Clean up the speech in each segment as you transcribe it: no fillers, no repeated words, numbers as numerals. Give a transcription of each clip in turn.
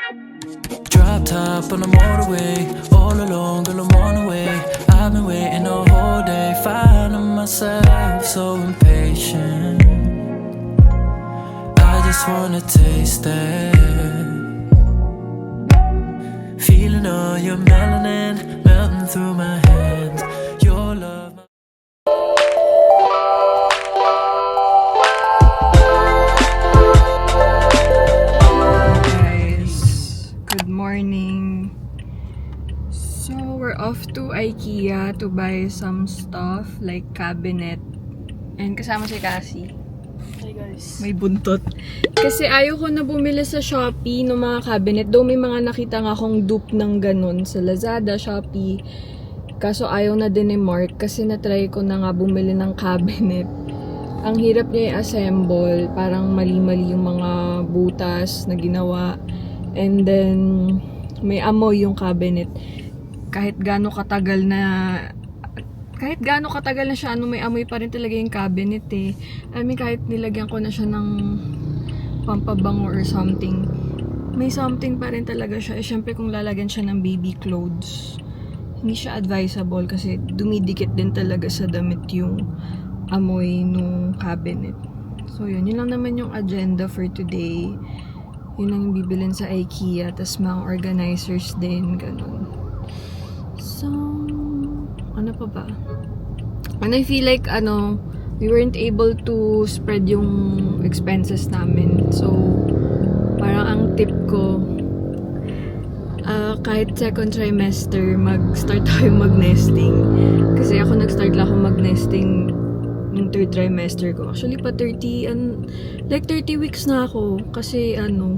Drop top on the motorway, all alone, girl, I'm on the way. I've been waiting the whole day, finding myself so impatient. I just wanna taste it. Feeling all your melanin melting through my hands. Your love. Good morning. So we're off to IKEA to buy some stuff like cabinet. And kasama si Cassie. Hi guys. May buntot. Kasi ayaw ko na bumili sa Shopee ng mga cabinet. Though may mga nakita nga akong dupe ng ganun sa Lazada, Shopee. Kaso ayaw na din ni Mark kasi natry ko na nga bumili ng cabinet. Ang hirap niya i-assemble. Parang mali-mali yung mga butas na ginawa. And then, may amoy yung cabinet. Kahit gaano katagal na siya, may amoy pa rin talaga yung cabinet eh. I mean, kahit nilagyan ko na siya ng pampabango or something, may something pa rin talaga siya. Eh, syempre kung lalagyan siya ng baby clothes, hindi siya advisable kasi dumidikit din talaga sa damit yung amoy nung cabinet. So yun lang naman yung agenda for today. Yun ang bibilin sa IKEA, tas mga organizers din, ganun. So, ano pa ba? And I feel like, we weren't able to spread yung expenses namin. So, parang ang tip ko, kahit second trimester, mag-start tayo mag-nesting. Kasi ako nag-start lang ako mag-nesting yung third trimester ko. Actually, pa 30 weeks na ako. Kasi, yun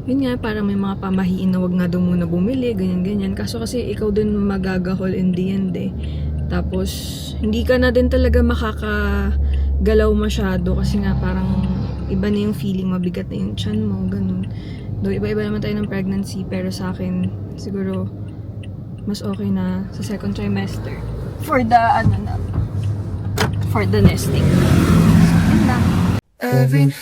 nga, parang may mga pamahiin na wag nga daw muna bumili, ganyan-ganyan. Kaso kasi ikaw din magagahol in the end eh. Tapos, hindi ka na din talaga makakagalaw masyado kasi nga parang iba na yung feeling, mabigat na yung tiyan mo, ganun. Though iba-iba naman tayo ng pregnancy, pero sa akin, siguro, mas okay na sa second trimester. For the nesting. Yun lang. Every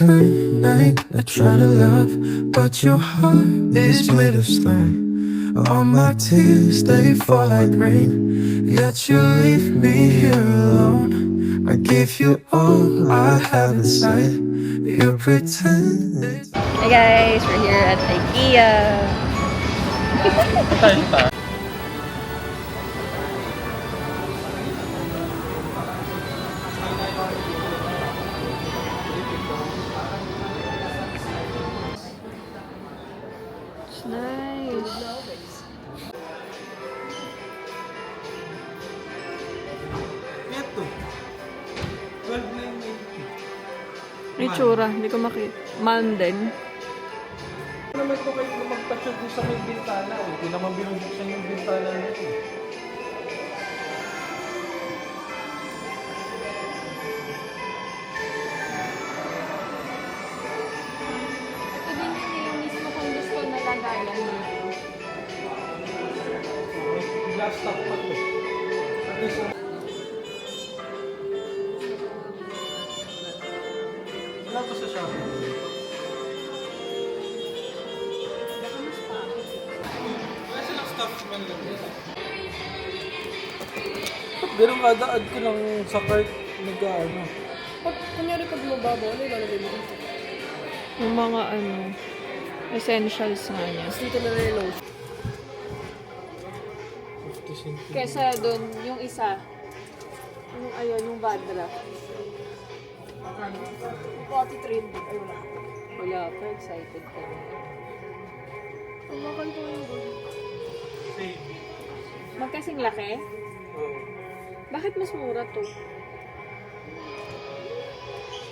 night I try to love, but your heart is made of stone. All my tears, they fall like rain, yet you leave me here alone. I give you all I have inside, you pretend it's... Hi guys, we're here at IKEA. It's nice. Ito. 12,980. May tsura, hindi ko makita. Man din. Ano naman ito kayo magpa-shoot doon sa may bintana? Hindi naman binubuksan yung bintana nito. Ito din yung mismo kung gusto na lagayan dito. May glass top pa ito. At least, wala ba sa Shopee? Wala silang stuff man lang. Ganun kada add ko lang sa cart nag-ano. Kunyari pag mababa, ano yung lalagay mo dito? Yung mga essentials nga niya. Tapos dito na rin yung lotion. 50 cents. Kesa doon, yung isa. Yung Badra. Potty train din. Ay, wala. Wala pa, excited ka na. Ang makal ko yung body. Save. Magkasing laki? Oo. Bakit mas mura to?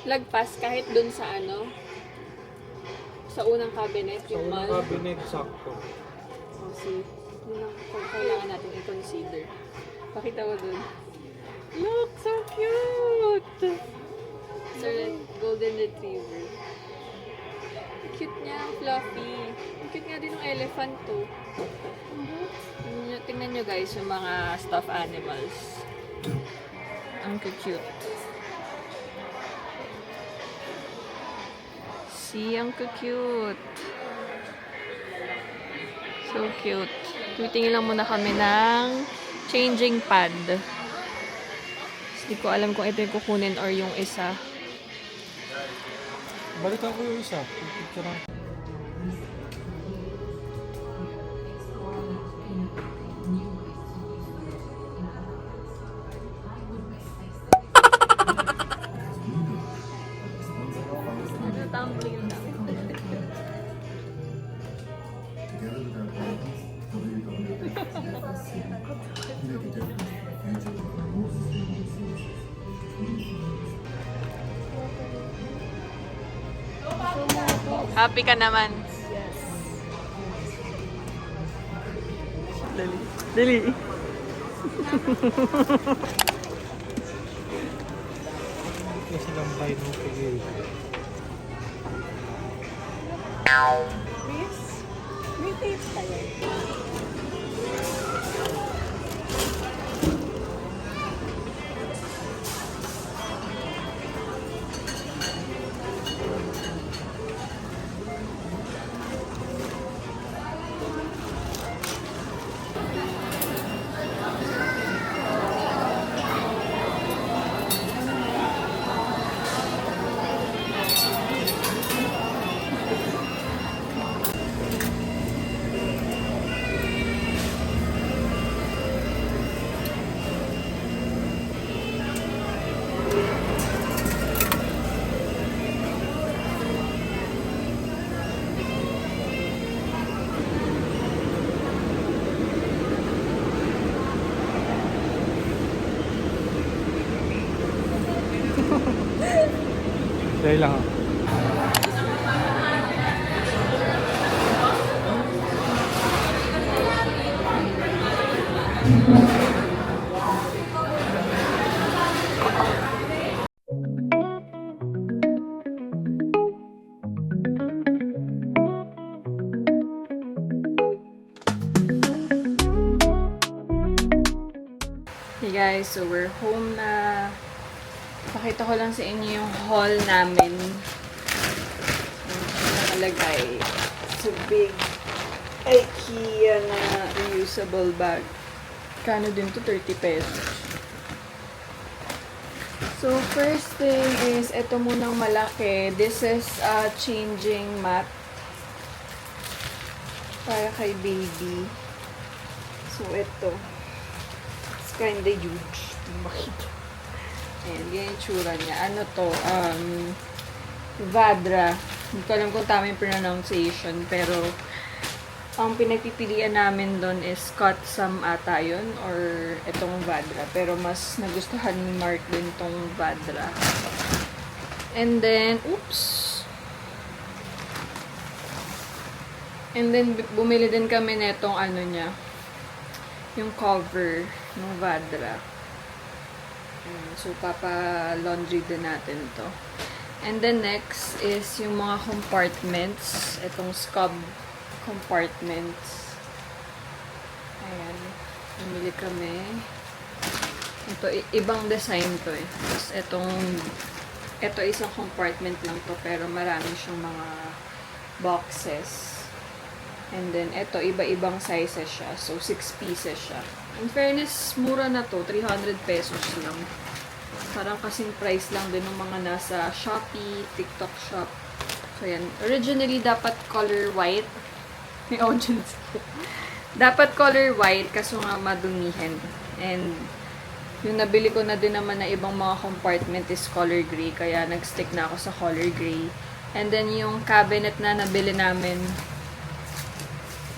Lagpas kahit doon sa sa unang cabinet, Sa yung unang mall. cabinet, sakto. Oh, see, yun ang kailangan natin i-consider. Pakita mo doon. Look, so cute! Sir, golden retriever. Cute niya, ang fluffy. Ang cute nga din ng elephant to. Tingnan nyo guys, yung mga stuffed animals. Ang cute. See, ang cute. So cute. Tutingin lang muna kami ng changing pad. Hindi ko alam kung ito yung kukunin or yung isa. Balikan ko yung isa. Picture lang. Tumbling lang. Happy ka naman. Dali. Dali. Kaya silang buy mo pigil. May tape tayo. Dahil lang ako. Hey guys, so we're home na. Pakita ko lang sa inyo yung haul namin. Nakalagay. It's a big IKEA na reusable bag. Kano din to? 30 pesos. So, first thing is, ito munang malaki. This is a changing mat. Para kay baby. So, ito. It's kinda huge. Makita. Ayan, ganyan yung tsura niya. Ano to? Vadra. Hindi ko alam kung tama yung pronunciation, pero ang pinagpipilian namin doon is Scott Sam ata yun, or itong Vadra. Pero mas nagustuhan ni Mark din tong Vadra. And then, oops! And then, bumili din kami netong ano niya, yung cover ng Vadra. So, papa-laundry din natin to. And then, next is yung mga compartments. Itong scrub compartments. Ayan. Bumili kami. Ito, ibang design to eh. Tapos, ito isang compartment lang to, pero marami siyang mga boxes. And then, ito, iba-ibang sizes siya. So, 6 pieces siya. In fairness, mura na to. 300 pesos lang. Parang kasing price lang din ng mga nasa Shopee, TikTok shop. So, yan. Originally, dapat color white. May audience. Dapat color white, kaso nga madumihin. And, yung nabili ko na din naman na ibang mga compartment is color gray. Kaya, nag-stick na ako sa color gray. And then, yung cabinet na nabili namin,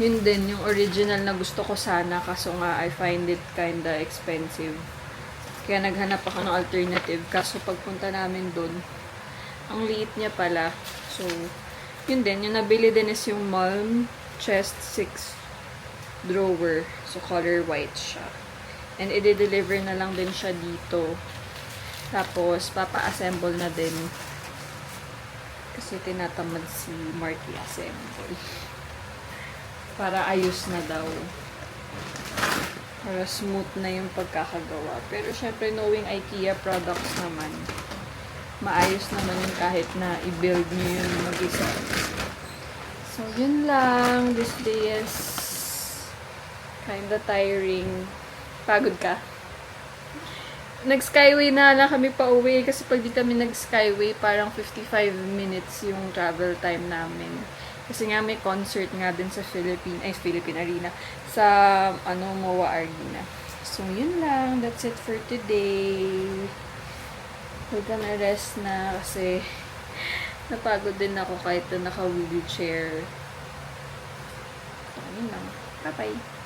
yun din, yung original na gusto ko sana, kaso nga I find it kinda expensive. Kaya naghanap ako ng alternative, kaso pagpunta namin dun, ang liit niya pala. So, yun din, yung nabili din is yung Malm Chest 6 drawer. So, color white siya. And i-deliver na lang din siya dito. Tapos, papa-assemble na din. Kasi tinatamad si Marky assemble. Para ayos na daw. Para smooth na yung pagkakagawa. Pero syempre, knowing IKEA products naman, maayos naman yun kahit na i-build nyo yun mag-isa. So, yun lang. This day is kinda tiring. Pagod ka? Nag-skyway na lang kami pa uwi kasi pag di kami nag-skyway, parang 55 minutes yung travel time namin. Kasi nga may concert nga din sa Philippine Arena. Sa, MOA Arena. So, yun lang. That's it for today. We're gonna rest na kasi napagod din ako kahit na naka-wheelchair. So, yun lang. Bye-bye.